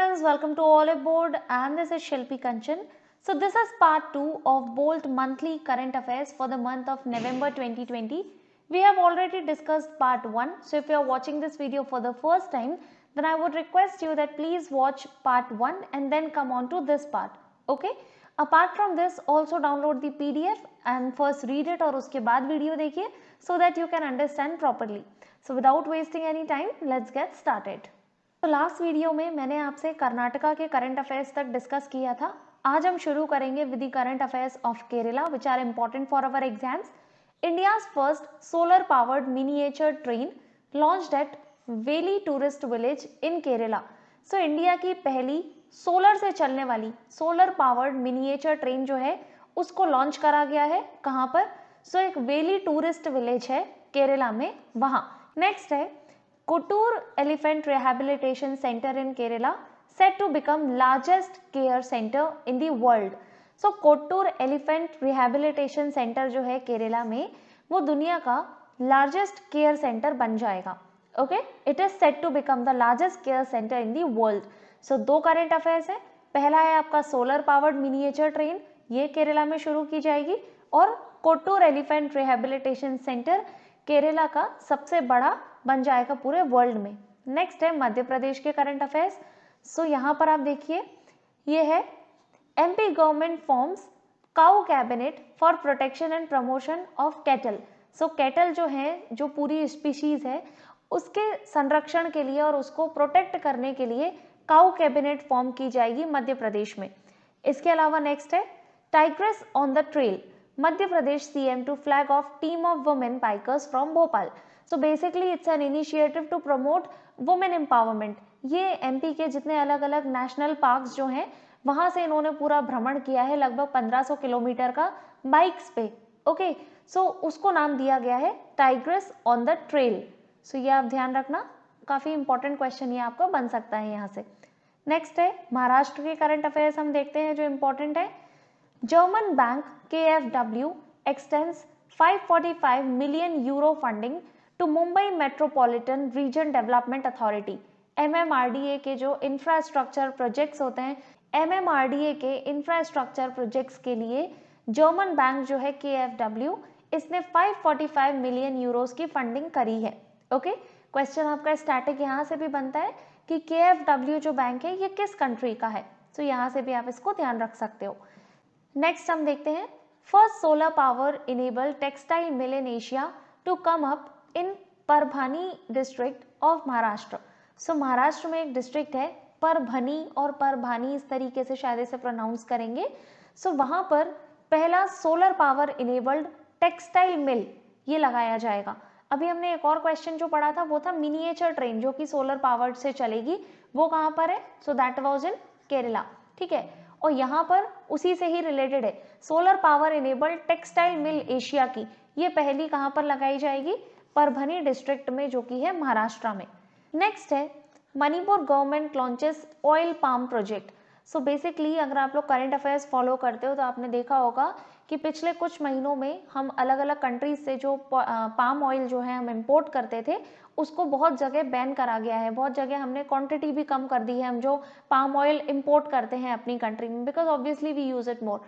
friends, welcome to Olive Board and this is Shilpi Kanchan. So this is part 2 of Bolt monthly current affairs for the month of November 2020. We have already discussed part 1. So if you are watching this video for the first time, then I would request you that please watch part 1 and then come on to this part. Okay? Apart from this, also download the PDF and first read it और उसके बाद video देखिए so that you can understand properly. So without wasting any time, let's get started. तो last video में मैंने आपसे कर्नाटका के current affairs तक डिस्कस किया था. आज हम शुरू करेंगे with the current affairs of Kerala which are important for our exams. India's first solar powered miniature train launched at Veli tourist village in Kerala. So India की पहली सोलर से चलने वाली सोलर पावर्ड मिनिएचर ट्रेन जो है उसको लॉन्च करा गया है. कहाँ पर? सो एक वेली टूरिस्ट विलेज है केरला में, वहां. नेक्स्ट है Kotur Elephant Rehabilitation Center in Kerala set to become largest care center in the world. So Kotur Elephant Rehabilitation Center जो है केरला में वो दुनिया का largest care center बन जाएगा. Okay? It is set to become the largest care center in the world. So दो current affairs है. पहला है आपका solar powered miniature train, ये केरला में शुरू की जाएगी और Kotur Elephant Rehabilitation Center Kerala का सबसे बड़ा बन जाएगा पूरे वर्ल्ड में. नेक्स्ट है मध्य प्रदेश के करंट अफेयर्स. सो यहाँ पर आप देखिए, ये है MP government forms cow cabinet for protection and promotion of cattle. So cattle जो है, जो पूरी स्पीशीज है, उसके संरक्षण के लिए और उसको प्रोटेक्ट करने के लिए काउ कैबिनेट फॉर्म की जाएगी मध्य प्रदेश में. इसके अलावा नेक्स्ट है tigress on the trail, Madhya Pradesh CM to flag off team of women bikers from Bhopal. So basically it's an initiative to promote women empowerment. ये एमपी के जितने अलग अलग नेशनल पार्क्स जो हैं वहां से इन्होंने पूरा भ्रमण किया है, लगभग 1500 किलोमीटर का बाइक्स पे. ओके, सो उसको नाम दिया गया है टाइग्रेस ऑन द ट्रेल. सो ये आप ध्यान रखना, काफी इंपॉर्टेंट क्वेश्चन ये आपका बन सकता है यहाँ से. नेक्स्ट है महाराष्ट्र के करंट अफेयर्स हम देखते हैं जो इंपॉर्टेंट है. German bank KfW extends 545 million euro funding to Mumbai metropolitan region development authority. MMRDA के जो इंफ्रास्ट्रक्चर प्रोजेक्ट्स होते हैं, MMRDA के इंफ्रास्ट्रक्चर प्रोजेक्ट्स के लिए जर्मन बैंक जो है KfW, इसने 545 मिलियन यूरोस की फंडिंग करी है. ओके, क्वेश्चन आपका स्टैटिक यहाँ से भी बनता है कि KfW जो बैंक है ये किस कंट्री का है. तो यहाँ से भी आप इसको ध्यान रख सकते हो. नेक्स्ट हम देखते हैं first solar power enable textile mill in Asia to come up in Parbhani district of Maharashtra. So Maharashtra में एक डिस्ट्रिक्ट है परभनी, और परभानी इस तरीके से शायद इसे प्रोनाउंस करेंगे. सो वहां पर पहला solar power enabled textile mill ये लगाया जाएगा. अभी हमने एक और क्वेश्चन जो पढ़ा था वो था मिनिएचर ट्रेन जो कि सोलर पावर्ड से चलेगी, वो कहाँ पर है? So that was in Kerala. ठीक है, और यहाँ पर उसी से ही रिलेटेड है solar power enabled textile mill Asia की, ये पहली कहाँ पर लगाई जाएगी? परभनी डिस्ट्रिक्ट में जो कि है महाराष्ट्र में. नेक्स्ट है Manipur government launches oil palm project. So basically अगर आप लोग करंट अफेयर्स फॉलो करते हो तो आपने देखा होगा कि पिछले कुछ महीनों में हम अलग अलग कंट्रीज से जो पाम ऑयल जो है हम इंपोर्ट करते थे उसको बहुत जगह बैन करा गया है. बहुत जगह हमने क्वांटिटी भी कम कर दी है हम जो पाम ऑयल इंपोर्ट करते हैं अपनी कंट्री में, because obviously we use it more.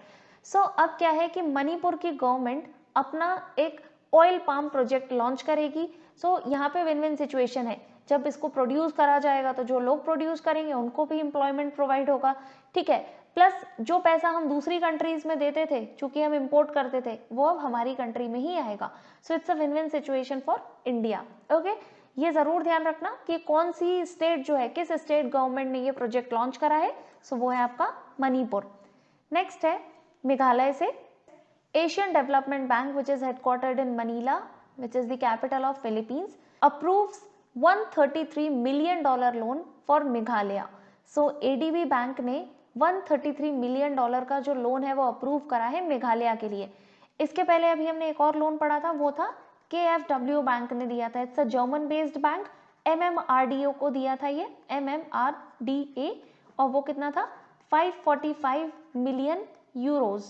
So अब क्या है कि मणिपुर की गवर्नमेंट अपना एक ऑयल पाम प्रोजेक्ट लॉन्च करेगी. सो यहाँ पे विन विन सिचुएशन है. जब इसको प्रोड्यूस करा जाएगा तो जो लोग प्रोड्यूस करेंगे उनको भी एम्प्लॉयमेंट प्रोवाइड होगा. ठीक है, प्लस जो पैसा हम दूसरी कंट्रीज में देते थे चूंकि हम इंपोर्ट करते थे वो अब हमारी कंट्री में ही आएगा. सो it's a win win situation for India. Okay, ये जरूर ध्यान रखना कि कौन सी स्टेट जो है, किस स्टेट गवर्नमेंट ने ये प्रोजेक्ट लॉन्च करा है. सो वो है आपका मणिपुर. नेक्स्ट है मेघालय से Asian development bank which is headquartered in Manila which is the capital of Philippines approves $133 million loan for Meghalaya. So ADB bank ने $133 मिलियन का जो लोन है वो अप्रूव करा है मेघालय के लिए. इसके पहले अभी हमने एक और लोन पढ़ा था, वो था KfW बैंक ने दिया था. It's a German based bank. MMRDA को दिया था ये, MMRDA, और वो कितना था? 545 मिलियन यूरोज.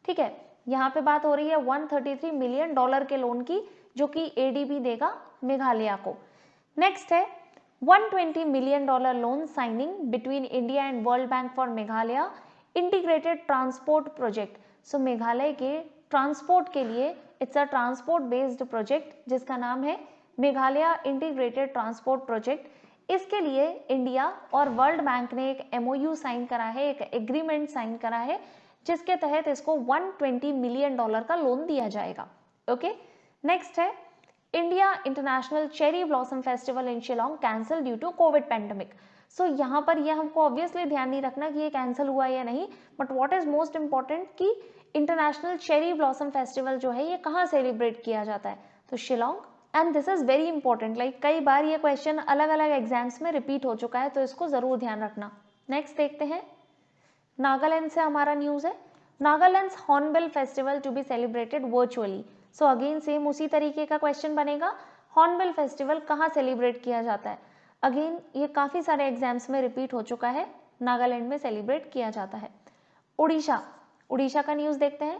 ठीक है, यहाँ पे बात हो रही है $133 मिलियन के लोन की जो कि ADB देगा मेघालय को. नेक्स्ट है $120 million loan signing between India and World Bank for Meghalaya integrated transport project. So Meghalaya के ट्रांसपोर्ट के लिए it's a transport based project जिसका नाम है मेघालय इंटीग्रेटेड ट्रांसपोर्ट प्रोजेक्ट. इसके लिए इंडिया और वर्ल्ड बैंक ने एक MOU साइन करा है, एक एग्रीमेंट साइन करा है, जिसके तहत इसको $120 मिलियन का लोन दिया जाएगा. ओके, नेक्स्ट है India International Cherry Blossom Festival in Shillong cancel due to COVID pandemic. So यहाँ पर ये हमको ऑब्वियसली ध्यान नहीं रखना कि ये कैंसिल हुआ या नहीं, but what is most important कि इंटरनेशनल चेरी ब्लॉसम फेस्टिवल जो है ये कहाँ सेलिब्रेट किया जाता है, तो Shillong. And this is very important, like कई बार ये क्वेश्चन अलग अलग एग्जाम्स में रिपीट हो चुका है, तो इसको जरूर ध्यान रखना. नेक्स्ट देखते हैं, नागालैंड से हमारा न्यूज है. Nagaland hornbill festival to be celebrated virtually. So again same उसी तरीके का क्वेश्चन बनेगा, हॉर्नबिल फेस्टिवल कहाँ सेलिब्रेट किया जाता है. अगेन ये काफी सारे एग्जाम्स में रिपीट हो चुका है, नागालैंड में सेलिब्रेट किया जाता है. उड़ीसा का न्यूज देखते हैं.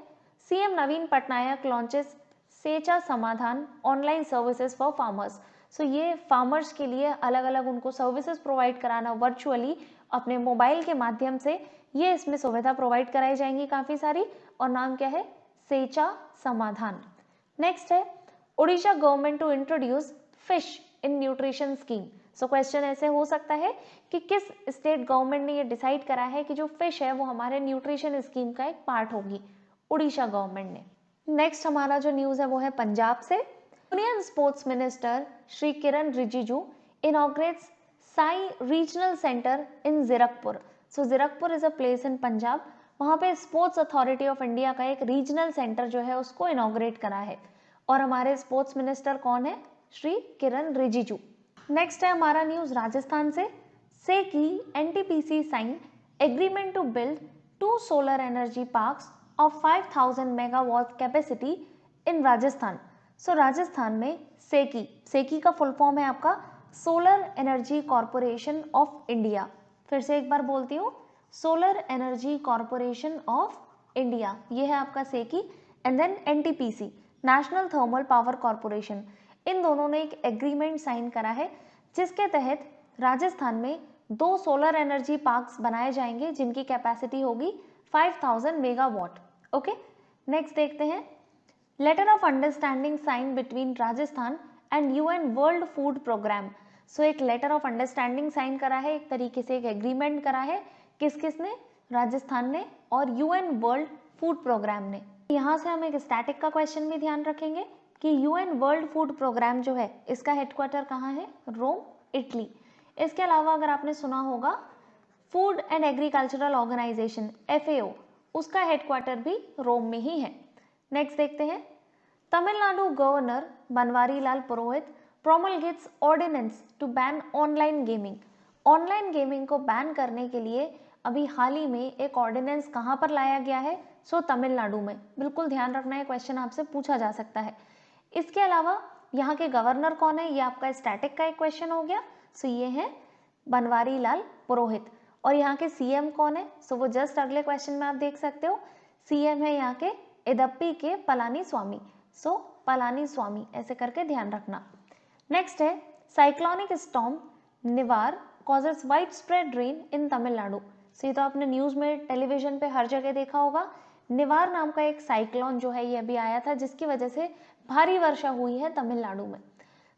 सीएम नवीन पटनायक लॉन्चेस सेचा समाधान ऑनलाइन सर्विसेज फॉर फार्मर्स. सो ये फार्मर्स के लिए अलग अलग उनको सर्विसेज प्रोवाइड कराना वर्चुअली अपने मोबाइल के माध्यम से, ये इसमें सुविधा प्रोवाइड कराई जाएंगी काफी सारी, और नाम क्या है, सेचा समाधान. नेक्स्ट है Odisha government to introduce fish in nutrition scheme. So question ऐसे हो सकता है कि किस स्टेट गवर्नमेंट ने ये डिसाइड करा है कि जो फिश है वो हमारे न्यूट्रिशन स्कीम का एक पार्ट होगी, उड़ीसा गवर्नमेंट ने. नेक्स्ट हमारा जो न्यूज है वो है पंजाब से. Union sports minister Shri Kiran Rijiju inaugurates Sai regional centre in Zirakpur. So Zirakpur is a place in Punjab, वहां पे स्पोर्ट्स अथॉरिटी ऑफ इंडिया का एक रीजनल सेंटर जो है उसको इनॉग्रेट करा है, और हमारे स्पोर्ट्स मिनिस्टर कौन है, श्री किरण रिजिजू. नेक्स्ट है हमारा न्यूज राजस्थान से. सेकी NTPC sign agreement to build 2 solar energy parks of 5000 megawatt capacity in Rajasthan. सो राजस्थान में सेकी का फुल फॉर्म है आपका solar energy corporation of India. फिर से एक बार बोलती हूँ, solar energy corporation of India, ये है आपका सेकी. And then NTPC national thermal power corporation, इन दोनों ने एक एग्रीमेंट साइन करा है जिसके तहत राजस्थान में 2 सोलर एनर्जी पार्क्स बनाए जाएंगे जिनकी कैपेसिटी होगी 5000 मेगावाट. ओके, नेक्स्ट देखते हैं, letter of understanding sign between Rajasthan and UN world food programme. So एक लेटर ऑफ अंडरस्टैंडिंग साइन करा है, एक तरीके से एक एग्रीमेंट करा है, किसने, राजस्थान ने और UN वर्ल्ड फूड प्रोग्राम ने. यहाँ से हम एक स्टैटिक का क्वेश्चन भी ध्यान रखेंगे कि UN वर्ल्ड फूड प्रोग्राम जो है इसका हेडक्वार्टर कहाँ है, रोम, इटली. इसके अलावा अगर आपने सुना होगा food and agricultural organisation FAO, उसका हेडक्वार्टर भी रोम में ही है. नेक्स्ट देखते हैं, Tamil Nadu governor Banwari Lal Purohit promulgates ordinance to ban online gaming. Online gaming को बैन करने के लिए अभी हाल ही में एक ऑर्डिनेंस कहाँ पर लाया गया है, सो तमिलनाडु में. बिल्कुल ध्यान रखना है, क्वेश्चन आपसे पूछा जा सकता है. इसके अलावा यहाँ के गवर्नर कौन है, ये आपका स्टैटिक का एक क्वेश्चन हो गया. सो ये है बनवारी लाल पुरोहित. और यहाँ के CM कौन है, सो वो जस्ट अगले क्वेश्चन में आप देख सकते हो, CM है यहाँ के इदप्पी के पलानी स्वामी. सो पलानी स्वामी ऐसे करके ध्यान रखना. नेक्स्ट है साइक्लोनिक स्टॉर्म निवार कॉजेस वाइड स्प्रेड रेन इन तमिलनाडु. सो ये तो आपने न्यूज में, टेलीविजन पे हर जगह देखा होगा. निवार नाम का एक साइक्लोन जो है ये अभी आया था जिसकी वजह से भारी वर्षा हुई है तमिलनाडु में.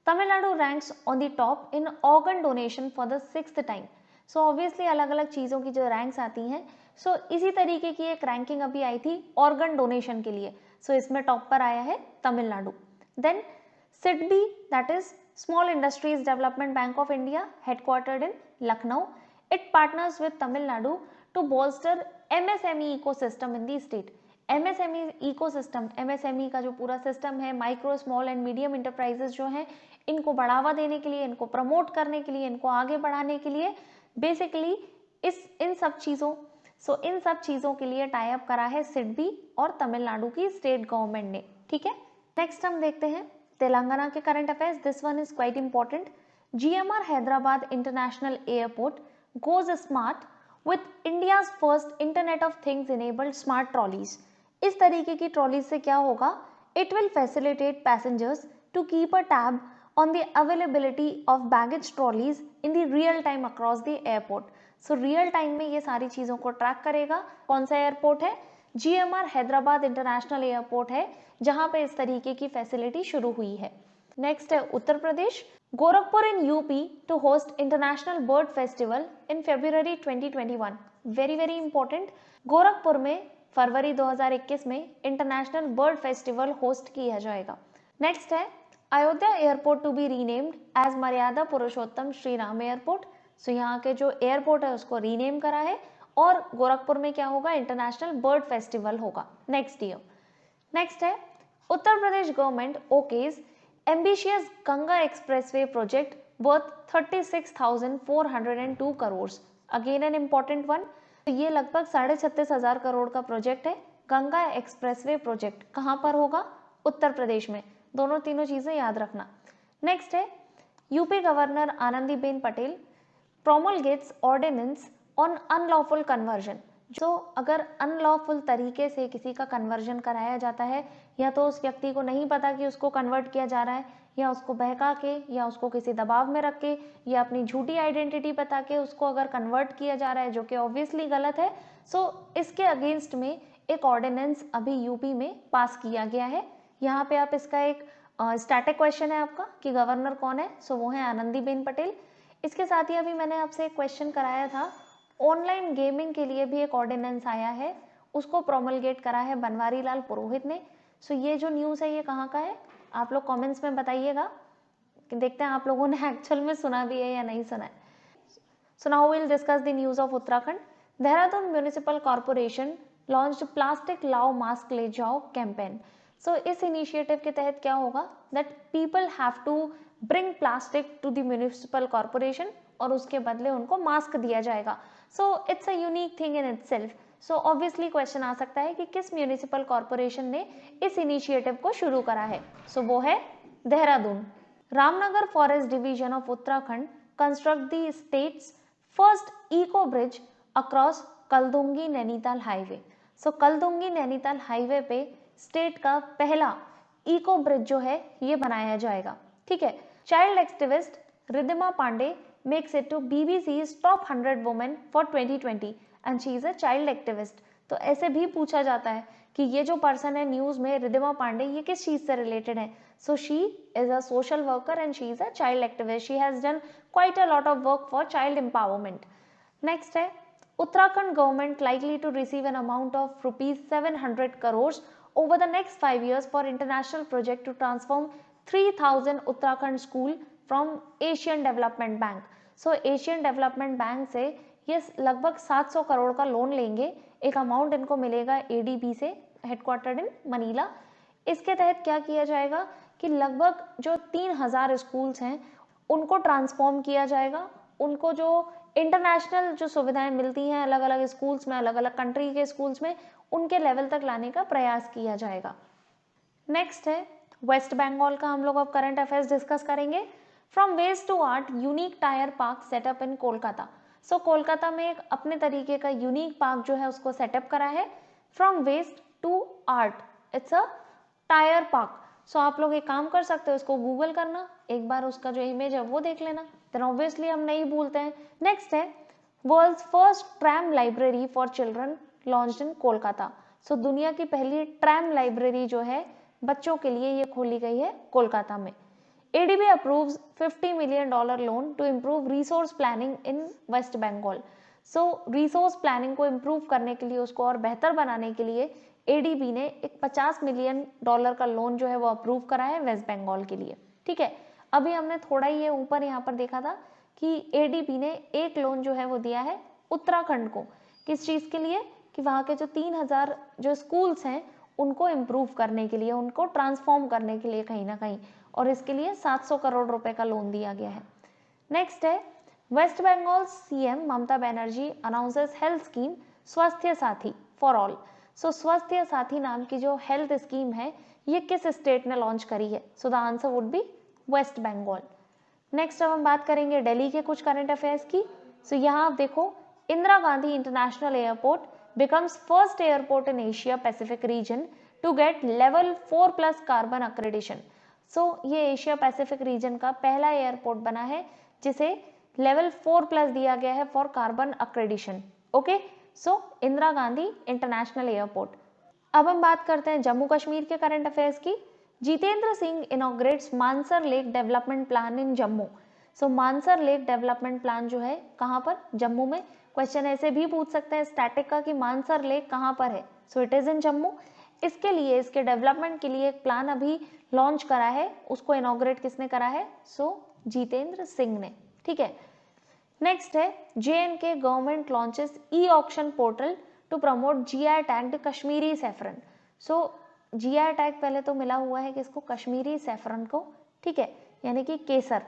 Tamil Nadu ranks on the top in organ donation for the 6th time. So obviously अलग अलग चीज़ों की जो रैंक्स आती हैं, सो इसी तरीके की एक रैंकिंग अभी आई थी ऑर्गन डोनेशन के लिए. सो इसमें टॉप पर आया है Tamil Nadu. Then SIDBI, that is small industries development bank of India, headquartered in Lucknow. It partners with Tamil Nadu to bolster MSME ecosystem in the state. MSME ecosystem, MSME का जो पूरा सिस्टम है, micro small and medium enterprises जो हैं, इनको बढ़ावा देने के लिए, इनको प्रमोट करने के लिए, इनको आगे बढ़ाने के लिए बेसिकली इन सब चीज़ों के लिए टाई अप करा है सिडबी और तमिलनाडु की स्टेट गवर्नमेंट ने. ठीक है, नेक्स्ट हम देखते हैं तेलंगाना के current affairs. This one is quite important. GMR Hyderabad international airport goes smart with India's first internet of things enabled smart trolleys. इस तरीके की ट्रॉलीज से क्या होगा, it will facilitate passengers to keep a tab on the availability of baggage trolleys in the real time across the airport. So real time में ये सारी चीज़ों को ट्रैक करेगा। कौन सा एयरपोर्ट है? GMR हैदराबाद इंटरनेशनल एयरपोर्ट है जहाँ पे इस तरीके की फैसिलिटी शुरू हुई है। नेक्स्ट है Uttar Pradesh. Gorakhpur in UP to host international bird festival in February 2021। Very very important. Gorakhpur में फरवरी 2021 में इंटरनेशनल बर्ड फेस्टिवल होस्ट किया जाएगा। नेक्स्ट है Ayodhya airport to be renamed as Maryada Purushottam Shri Ram airport. सो यहाँ के जो एयरपोर्ट है उसको रीनेम करा है और गोरखपुर में क्या होगा? इंटरनेशनल बर्ड फेस्टिवल होगा नेक्स्ट ईयर। नेक्स्ट है Uttar Pradesh government okays ambitious Ganga expressway project worth 36,402 crore. Again an important one. तो ये लगभग 36,500 करोड़ का प्रोजेक्ट है। गंगा एक्सप्रेसवे प्रोजेक्ट कहाँ पर होगा? उत्तर प्रदेश में। दोनों तीनों चीजें याद रखना। नेक्स्ट है UP governor Anandiben Patel promulgates ordinance on unlawful conversion. जो अगर अनलॉफुल तरीके से किसी का कन्वर्जन कराया जाता है या तो उस व्यक्ति को नहीं पता कि उसको कन्वर्ट किया जा रहा है या उसको बहका के या उसको किसी दबाव में रख के या अपनी झूठी आइडेंटिटी बता के उसको अगर कन्वर्ट किया जा रहा है जो कि ऑब्वियसली गलत है, सो इसके अगेंस्ट में एक ऑर्डिनेंस अभी यूपी में पास किया गया है। यहाँ पे आप इसका एक स्टैटिक क्वेश्चन है आपका कि गवर्नर कौन है? सो वो है आनंदीबेन पटेल। इसके साथ ही अभी मैंने आपसे एक क्वेश्चन कराया था, ऑनलाइन गेमिंग के लिए भी एक ऑर्डिनेंस आया है, उसको प्रोमलगेट करा है बनवारी लाल पुरोहित ने। सो ये जो न्यूज़ है ये कहाँ का है? आप लोग कमेंट्स में बताइएगा कि देखते हैं आप लोगों ने एक्चुअल में सुना भी है या नहीं सुना है। So now will discuss the news of Uttarakhand. Dehradun municipal corporation launched plastic लाओ मास्क ले जाओ कैंपेन। सो इस इनिशिएटिव के तहत क्या होगा? That people have to bring plastic to the municipal corporation और उसके बदले उनको मास्क दिया जाएगा। So it's a unique thing in itself. So obviously question आ सकता है कि किस म्यूनिसिपल कॉर्पोरेशन ने इस इनिशिएटिव को शुरू करा है? सो वो है Dehradun. Ramnagar forest division of Uttarakhand construct the state's first eco bridge across Kaladhungi Nainital highway. So Kaladhungi Nainital highway पे स्टेट का पहला इको ब्रिज जो है ये बनाया जाएगा। ठीक है। Child activist Riddhima Pandey makes it to BBC's top 100 women for 2020 and she is a child activist. तो ऐसे भी पूछा जाता है कि ये जो पर्सन है न्यूज में रिद्धिमा पांडे ये किस चीज से रिलेटेड है? So she is a social worker and she is a child activist. She has done quite a lot of work for child empowerment. Next है Uttarakhand government likely to receive an amount of ₹700 crores over the next 5 years for international project to transform 3,000 Uttarakhand school from Asian Development Bank. So Asian Development Bank से ये लगभग 700 करोड़ का loan लेंगे। एक amount इनको मिलेगा ADB से, हेडक्वार्टर्ड इन मनीला। इसके तहत क्या किया जाएगा कि लगभग जो 3,000 स्कूल्स हैं उनको ट्रांसफॉर्म किया जाएगा। उनको जो इंटरनेशनल जो सुविधाएं मिलती हैं अलग अलग स्कूल्स में, अलग अलग कंट्री के स्कूल्स में, उनके लेवल तक लाने का प्रयास किया जाएगा। नेक्स्ट है वेस्ट बंगाल का हम लोग अब करंट अफेयर्स डिस्कस करेंगे। From waste to art unique tyre park set up in Kolkata. So Kolkata में एक अपने तरीके का यूनिक पार्क जो है उसको सेटअप करा है। From waste to art, it's a tyre park. So आप लोग एक काम कर सकते हो, इसको गूगल करना, एक बार उसका जो इमेज है वो देख लेना, देन ऑब्वियसली हम नहीं भूलते हैं। नेक्स्ट है world's first tram library for children launched in Kolkata. So दुनिया की पहली ट्रैम लाइब्रेरी जो है बच्चों के लिए ये खोली गई है कोलकाता में। ADB अप्रूव्स $50 million loan to improve resource planning in West Bengal. So resource planning को इम्प्रूव करने के लिए, उसको और बेहतर बनाने के लिए ADB ने एक $50 million का लोन जो है वो अप्रूव करा है वेस्ट बंगाल के लिए। ठीक है। अभी हमने थोड़ा ही ये ऊपर यहाँ पर देखा था कि ADB ने एक लोन जो है वो दिया है उत्तराखंड को। किस चीज के लिए? कि वहाँ के जो 3,000 जो स्कूल्स हैं उनको इम्प्रूव करने के लिए, उनको ट्रांसफॉर्म करने के लिए कहीं ना कहीं, और इसके लिए 700 करोड़ रुपए का लोन दिया गया है। नेक्स्ट है waste Bengal CM Mamata Banerjee announces health scheme स्वास्थ्य साथी फॉर ऑल। सो स्वास्थ्य साथी नाम की जो हेल्थ स्कीम है ये किस स्टेट ने लॉन्च करी है? So the answer would be West Bengal. Next अब हम बात करेंगे दिल्ली के कुछ करंट अफेयर्स की। सो यहाँ आप देखो, Indira Gandhi international airport becomes first airport in Asia Pacific region to get level 4+ carbon accreditation. सो ये एशिया पैसिफिक रीजन का पहला एयरपोर्ट बना है जिसे लेवल 4+ दिया गया है for carbon accreditation. Okay, so Indira Gandhi international airport. अब हम बात करते हैं जम्मू कश्मीर के करंट अफेयर्स की। Jitendra Singh inaugurates Mansar lake development plan in Jammu. So Mansar lake development plan जो है कहाँ पर, जम्मू में। क्वेश्चन ऐसे भी पूछ सकते हैं स्टैटिक का कि मानसर लेक कहाँ पर है, so it is in Jammu. इसके लिए, इसके डेवलपमेंट के लिए एक प्लान अभी लॉन्च करा है, उसको इनॉग्रेट किसने करा है, सो जितेंद्र सिंह ने। ठीक है, नेक्स्ट है J&K government launches e auction portal to promote GI tagged Kashmiri saffron. So GI tag पहले तो मिला हुआ है किसको, कश्मीरी सैफरन को, ठीक है, यानी कि केसर।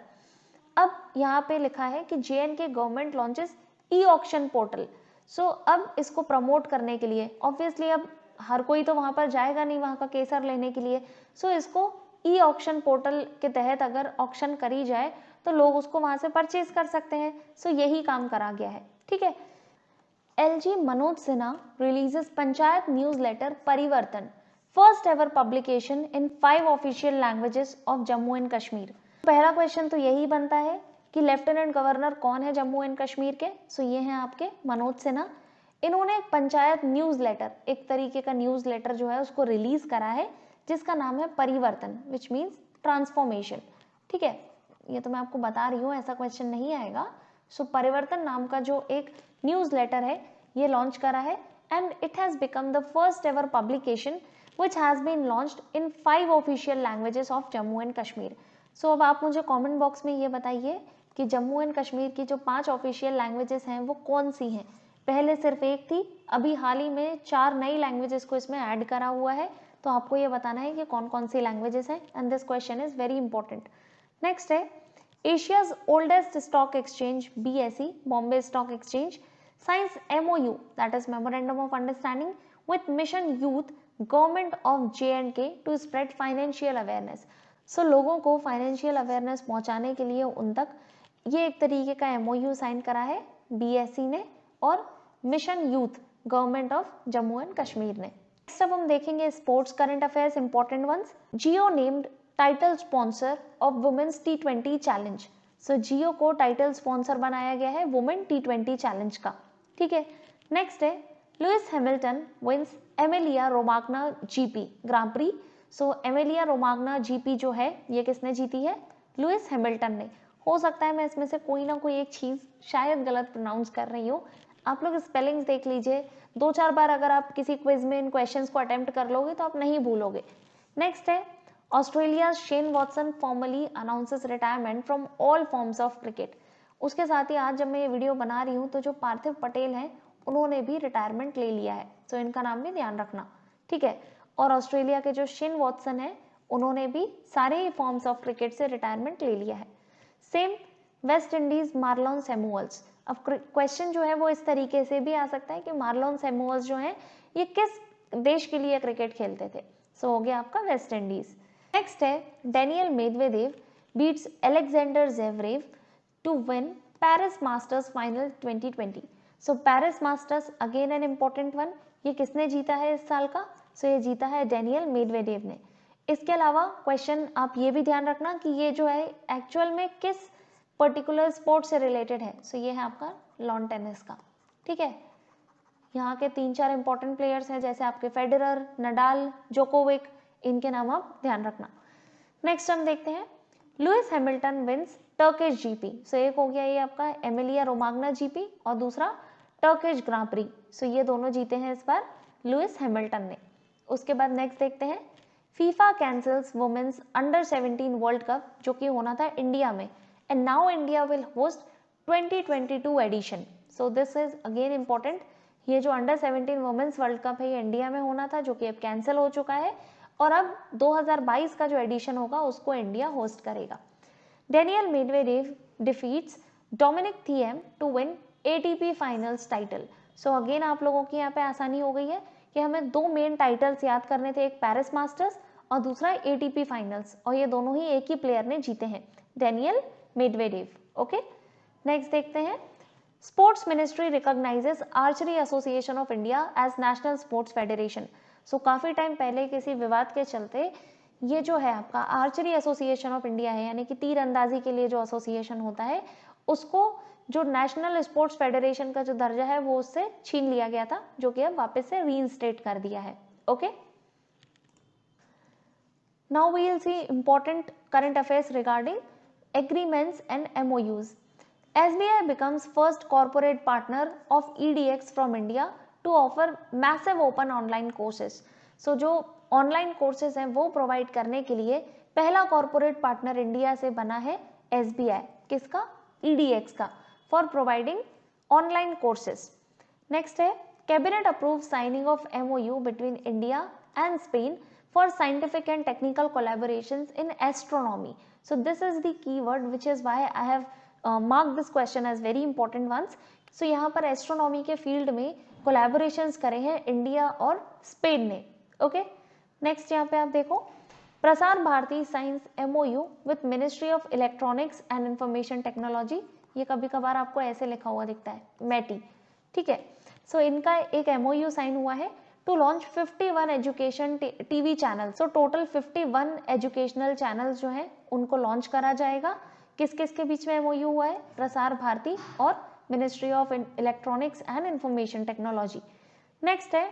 अब यहाँ पे लिखा है कि J&K government launches e auction portal. So अब इसको प्रमोट करने के लिए ऑब्वियसली अब हर कोई तो वहां पर जाएगा नहीं वहां का केसर लेने के लिए, सो इसको ई ऑक्शन पोर्टल के तहत अगर ऑक्शन करी जाए तो लोग उसको वहां से परचेज कर सकते हैं। सो यही काम करा गया है। ठीक है, LG Manoj Sinha releases panchayat newsletter Parivartan, first ever publication in 5 official languages of Jammu and Kashmir. पहला क्वेश्चन तो यही बनता है कि लेफ्टिनेंट गवर्नर कौन है जम्मू एंड कश्मीर के, सो ये हैं आपके मनोज सिन्हा। इन्होंने एक पंचायत न्यूज़ लेटर, एक तरीके का न्यूज़ लेटर जो है उसको रिलीज करा है जिसका नाम है परिवर्तन, विच मीन्स ट्रांसफॉर्मेशन। ठीक है, ये तो मैं आपको बता रही हूँ, ऐसा क्वेश्चन नहीं आएगा। सो परिवर्तन नाम का जो एक न्यूज़ लेटर है ये लॉन्च करा है and it has become the first ever publication which has been launched in 5 official languages of Jammu and Kashmir. So अब आप मुझे कमेंट बॉक्स में ये बताइए कि जम्मू एंड कश्मीर की जो 5 ऑफिशियल लैंग्वेजेस हैं वो कौन सी हैं। पहले सिर्फ एक थी, अभी हाल ही में 4 नई लैंग्वेजेस को इसमें ऐड करा हुआ है, तो आपको ये बताना है कि कौन कौन सी लैंग्वेजेस हैं and this question is very important. Next है Asia's oldest stock exchange BSE, Bombay stock exchange, signs MOU that is memorandum of understanding with mission youth government of J&K to spread financial awareness। सो लोगों को financial awareness पहुंचाने के लिए उन तक ये एक तरीके का MOU साइन करा है BSE ने और mission youth government of Jammu and Kashmir ने। नेक्स्ट अब हम देखेंगे sports current affairs important ones. Jio named title sponsor of women's T20 challenge. So Jio को टाइटल स्पॉन्सर बनाया गया है वुमेन T20 चैलेंज का। ठीक है, नेक्स्ट है Lewis Hamilton wins Emilia Romagna GP grand prix. So Emilia Romagna GP जो है ये किसने जीती है, लुइस हैमिल्टन ने। हो सकता है मैं इसमें से कोई ना कोई एक चीज शायद गलत प्रोनाउंस कर रही हूँ, आप लोग स्पेलिंग्स देख लीजिए, 2-4 बार अगर आप किसी क्विज में इन क्वेश्चंस को अटेम्प्ट कर लोगे तो आप नहीं भूलोगे। नेक्स्ट है Australia Shane Watson formally announces retirement from all forms of cricket. उसके साथ ही आज जब मैं ये वीडियो बना रही हूँ तो जो पार्थिव पटेल हैं उन्होंने भी रिटायरमेंट ले लिया है, तो इनका नाम भी ध्यान रखना। ठीक है, और ऑस्ट्रेलिया के जो शेन वॉटसन है उन्होंने भी सारे ही फॉर्म्स ऑफ क्रिकेट से रिटायरमेंट ले लिया है। Same West Indies Marlon Samuels. अब क्वेश्चन जो है वो इस तरीके से भी आ सकता है कि मार्लोन सैमुअल्स जो है ये किस देश के लिए क्रिकेट खेलते थे, सो हो गया आपका वेस्ट इंडीज। नेक्स्ट है Daniil Medvedev beats Alexander Zverev to win Paris Masters final 2020। So Paris Masters again an important one, ये किसने जीता है इस साल का, सो ये जीता है डेनियल मेदवेदेव ने। इसके अलावा क्वेश्चन आप ये भी ध्यान रखना कि ये जो है एक्चुअल में किस पर्टिकुलर स्पोर्ट से रिलेटेड है, सो ये है आपका लॉन टेनिस का। ठीक है, यहाँ के 3-4 इंपॉर्टेंट प्लेयर्स हैं जैसे आपके फेडरर, नडाल, जोकोविक, इनके नाम आप ध्यान रखना। नेक्स्ट हम देखते हैं Lewis Hamilton wins Turkish GP। सो एक हो गया ये आपका एमिलिया रोमाग्ना GP और दूसरा टर्किश ग्रां प्री, सो ये दोनों जीते हैं इस बार लुइस हैमिल्टन ने। उसके बाद नेक्स्ट देखते हैं फीफा कैंसल्स वुमेन्स अंडर-17 वर्ल्ड कप जो कि होना था इंडिया में and now India will host 2022 edition. So this is again important, ये जो अंडर-17 वुमेन्स वर्ल्ड कप है ये इंडिया में होना था जो कि अब कैंसिल हो चुका है और अब 2022 का जो एडिशन होगा उसको इंडिया होस्ट करेगा। Daniil Medvedev defeats Dominic Thiem to win ATP finals title. So again आप लोगों की यहाँ पे आसानी हो गई है कि हमें 2 मेन टाइटल्स याद करने थे, एक पेरिस मास्टर्स और दूसरा ATP फाइनल्स, और ये दोनों ही एक ही प्लेयर ने जीते हैं, डेनियल मेदवेदेव। ओके, नेक्स्ट देखते हैं sports ministry recognises archery association of India as national sports federation. So काफी टाइम पहले किसी विवाद के चलते ये जो है आपका आर्चरी एसोसिएशन ऑफ इंडिया है, यानी कि तीर अंदाजी के लिए जो एसोसिएशन होता है, उसको जो नेशनल स्पोर्ट्स फेडरेशन का जो दर्जा है वो उससे छीन लिया गया था, जो कि अब वापस से रीइंस्टेट कर दिया है। Okay, now we will see important current affairs regarding agreements and MOUs. SBI becomes first corporate partner of EDX from India to offer massive open online courses. So जो ऑनलाइन कोर्सेज हैं वो provide करने के लिए पहला corporate partner India से बना है SBI, किसका? EDX का, for providing online courses. Next है cabinet approve signing of MOU between India and Spain for scientific and technical collaborations in astronomy. So this is the keyword which is why I have marked this question as very important ones. So यहाँ पर astronomy के field में collaborations करे हैं India और Spain ने। Okay, next यहाँ पे आप देखो, Prasar Bharati signs MOU with ministry of electronics and information technology. ये कभी कभार आपको ऐसे लिखा हुआ दिखता है, METI, ठीक है। सो इनका एक MOU साइन हुआ है to launch 51 education TV channel. So total 51 educational channels जो हैं उनको लॉन्च करा जाएगा। किस किस के बीच में MOU हुआ है? प्रसार भारती और ministry of electronics and information technology. Next है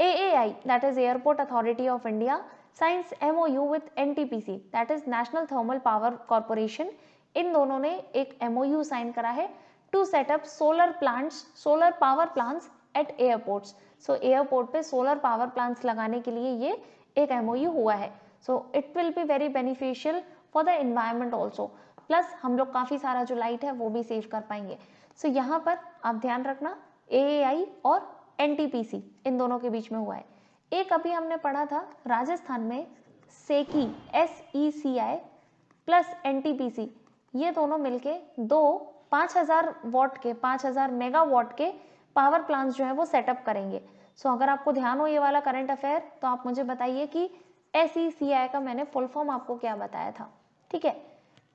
AAI, that is airport authority of India, signs MOU with NTPC, that is national thermal power corporation. इन दोनों ने एक MOU साइन करा है to set up solar plants, solar power plants at airports. So airport पे solar power plants लगाने के लिए ये एक MOU हुआ है। So it will be very beneficial for the environment also, plus हम लोग काफ़ी सारा जो लाइट है वो भी सेव कर पाएंगे। सो यहाँ पर आप ध्यान रखना AAI और NTPC इन दोनों के बीच में हुआ है। एक अभी हमने पढ़ा था राजस्थान में सेकी, SECI प्लस NTPC, ये दोनों मिलके दो 5000 वॉट के, 5000 मेगावाट के पावर प्लांट्स जो है वो सेटअप करेंगे। सो अगर आपको ध्यान हो ये वाला करंट अफेयर तो आप मुझे बताइए कि SECI का मैंने फुल फॉर्म आपको क्या बताया था, ठीक है।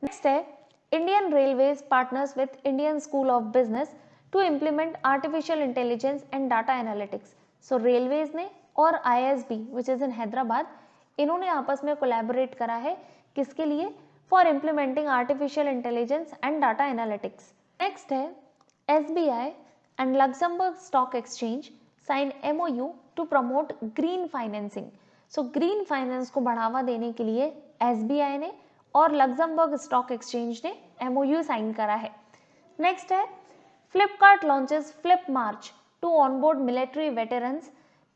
नेक्स्ट है Indian railways partners with Indian school of business to implement artificial intelligence and data analytics. So railways ने और ISB which is in Hyderabad, इन्होंने आपस में कोलैबोरेट करा है, किसके लिए? For implementing artificial intelligence and data analytics. Next है SBI and Luxembourg Stock Exchange sign MOU to promote green financing. So green finance को बढ़ावा देने के लिए SBI ने और लग्जमबर्ग स्टॉक एक्सचेंज ने MOU साइन करा है। नेक्स्ट है Flipkart launches Flip March to onboard military veterans.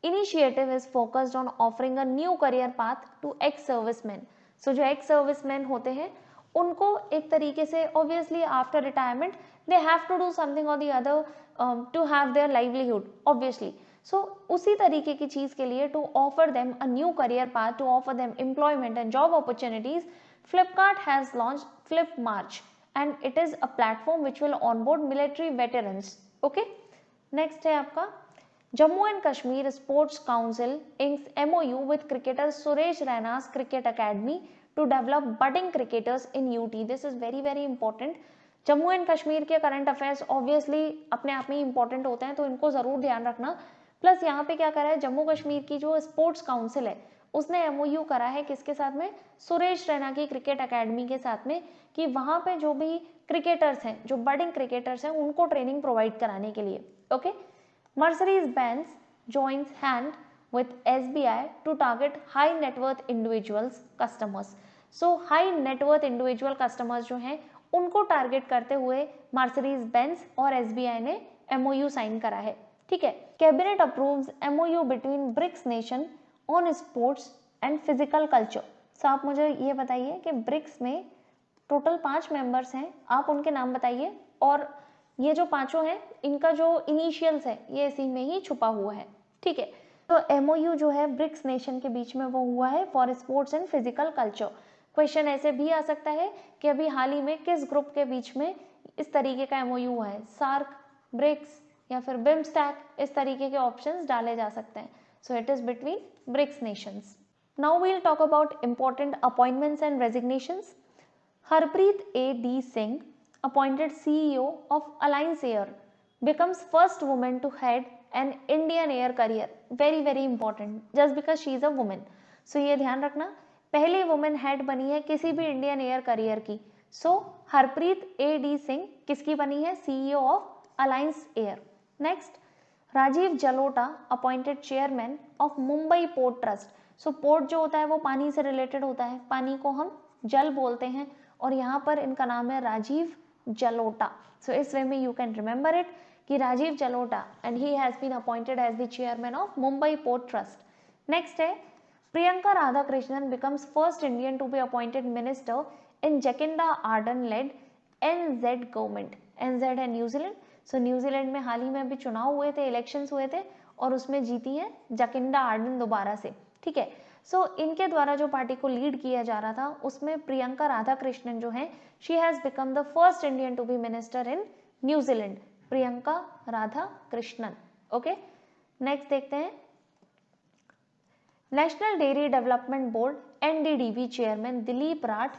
Initiative is focused on offering a new career path to ex-servicemen. So जो ex-servicemen होते हैं उनको एक तरीके से obviously after retirement they have to do something और the other to have their livelihood obviously. So उसी तरीके की चीज के लिए to offer them a new career path, to offer them employment and job opportunities, Flipkart has launched Flip March and it is a platform which will onboard military veterans. Okay, next है आपका Jammu and Kashmir sports council inks MOU with cricketer Suresh रैना's cricket academy to develop budding cricketers in UT. This is very very important. Jammu and Kashmir के current affairs obviously अपने आप में important होते हैं, तो इनको जरूर ध्यान रखना। प्लस यहाँ पे क्या करा है, जम्मू कश्मीर की जो स्पोर्ट्स काउंसिल है उसने MOU करा है किसके साथ में? सुरेश रैना की क्रिकेट एकेडमी के साथ में, कि वहां पे जो भी क्रिकेटर्स हैं, जो बडिंग क्रिकेटर्स हैं, उनको ट्रेनिंग प्रोवाइड कराने के लिए। Okay, Mercedes Benz joins hand with SBI to target high net worth individuals customers. So high net worth individual customers जो हैं उनको टारगेट करते हुए मर्सरीज बेंज और SBI ने MOU साइन करा है, ठीक है। Cabinet approves MOU between BRICS nation on sports and physical culture. So आप मुझे ये बताइए कि ब्रिक्स में टोटल 5 मेंबर्स हैं, आप उनके नाम बताइए, और ये जो पांचों हैं इनका जो इनिशियल्स है ये इसी में ही छुपा हुआ है, ठीक है। तो MOU जो है ब्रिक्स नेशन के बीच में वो हुआ है for sports and physical culture. Question ऐसे भी आ सकता है कि अभी हाल ही में किस ग्रुप के बीच में इस तरीके का MOU हुआ है, सार्क, ब्रिक्स या फिर बिम्स्टैक, इस तरीके के ऑप्शंस डाले जा सकते हैं। So it is between BRICS nations. Now we will talk about important appointments and resignations. Harpreet A.D. Singh, appointed CEO of Alliance Air, becomes first woman to head an Indian air career. Very very important, just because she is a woman. So ये ध्यान रखना, पहली women head बनी है किसी भी Indian air career की। सो Harpreet A.D. Singh किसकी बनी है? CEO of alliance air. Next, Rajeev Jalota appointed chairman of Mumbai port trust. So port जो होता है वो पानी से रिलेटेड होता है, पानी को हम जल बोलते हैं, और यहाँ पर इनका नाम है राजीव जलोटा। सो इस वे में यू कैन रिमेंबर इट कि Rajiv Jalota, and he has been appointed as the chairman of Mumbai port trust. Next है Priyanka Radhakrishnan becomes first Indian to be appointed minister in Jacinda Ardern led NZ government। NZ है न्यूजीलैंड। सो New Zealand में हाल ही में अभी चुनाव हुए थे, elections हुए थे, और उसमें जीती है जकिंडा आर्डन दोबारा से। ठीक है, सो इनके द्वारा जो पार्टी को लीड किया जा रहा था उसमें प्रियंका राधाकृष्णन जो है, she has become the first Indian to be minister in New Zealand, Priyanka Radhakrishnan. Okay, next देखते हैं national dairy development board NDDB chairman Dilip Rath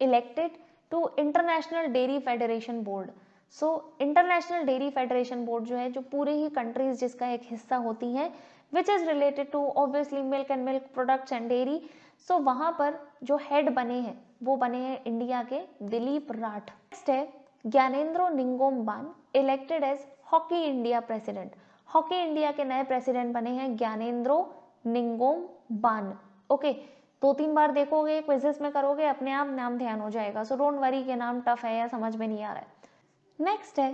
elected to international dairy federation board. So international dairy federation board जो है, जो पूरे ही कंट्रीज जिसका एक हिस्सा होती हैं, which is related to obviously milk and milk products and dairy. So वहां पर जो हेड बने हैं वो बने हैं इंडिया के दिलीप राठ। नेक्स्ट है Gyanendro Ningombam elected as hockey India president. Hockey India के नए प्रेसिडेंट बने हैं ज्ञानेंद्रो निंगोमबान। ओके, 2-3 बार देखोगे, क्विजेस में करोगे, अपने आप नाम ध्यान हो जाएगा। सो डोंट वरी के नाम टफ है या समझ में नहीं आ रहा है। नेक्स्ट है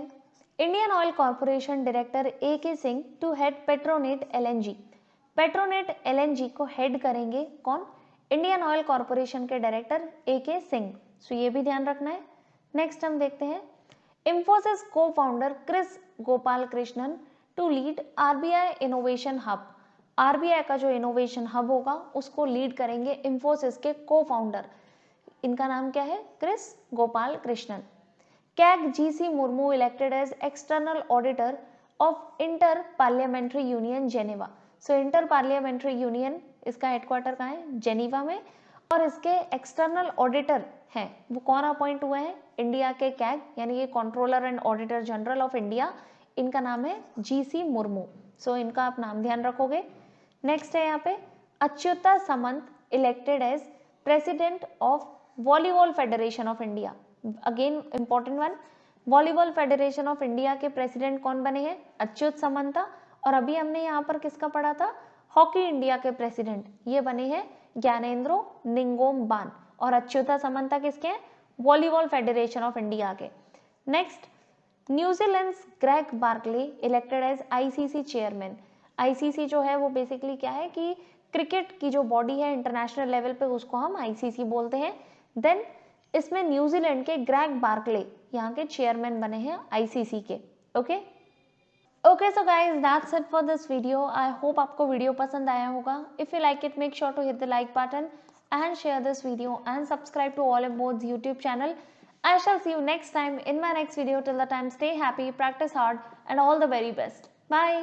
Indian oil corporation director A.K. Singh to head Petronet LNG। Petronet LNG को हेड करेंगे कौन? इंडियन ऑयल कॉर्पोरेशन के डायरेक्टर A.K. सिंह। सो ये भी ध्यान रखना है। नेक्स्ट हम देखते हैं इंफोसिस को founder Kris Gopalakrishnan to lead RBI innovation hub. RBI का जो इनोवेशन हब होगा उसको लीड करेंगे इंफोसिस के को फाउंडर, इनका नाम क्या है? Kris Gopalakrishnan. CAG GC Murmu elected as external auditor of inter parliamentary union Geneva. So inter parliamentary union, इसका हेडक्वार्टर कहाँ है? जेनीवा में, और इसके एक्सटर्नल ऑडिटर हैं वो कौन अपॉइंट हुए हैं? इंडिया के कैग यानी कि controller and auditor general of India, इनका नाम है GC मुर्मू। सो इनका आप नाम ध्यान रखोगे। नेक्स्ट है यहाँ पे Achyuta Samanta elected as president of volleyball federation of India. Again important one, volleyball federation of India के प्रेसिडेंट कौन बने हैं? अच्युत समंता। और अभी हमने यहाँ पर किसका पढ़ा था? हॉकी इंडिया के प्रेसिडेंट ये बने हैं ज्ञानेंद्रो निंगोमबान, और अच्युता समंता किसके हैं? वॉलीबॉल फेडरेशन ऑफ इंडिया के। Next, New Zealand's Greg Barclay elected as ICC chairman. ICC जो है वो बेसिकली क्या है कि क्रिकेट की जो बॉडी है इंटरनेशनल लेवल पे, उसको हम ICC बोलते हैं। देन इसमें न्यूजीलैंड के ग्रेग बार्कले यहाँ के चेयरमैन बने हैं ICC के। Okay so guys that's it for this video. I hope आपको वीडियो पसंद आया होगा। If you like it, make sure to hit the like button and share this video and subscribe to Olive Board's YouTube channel. I shall see you next time in my next video. Till the time, stay happy, practice hard, and all the very best. Bye.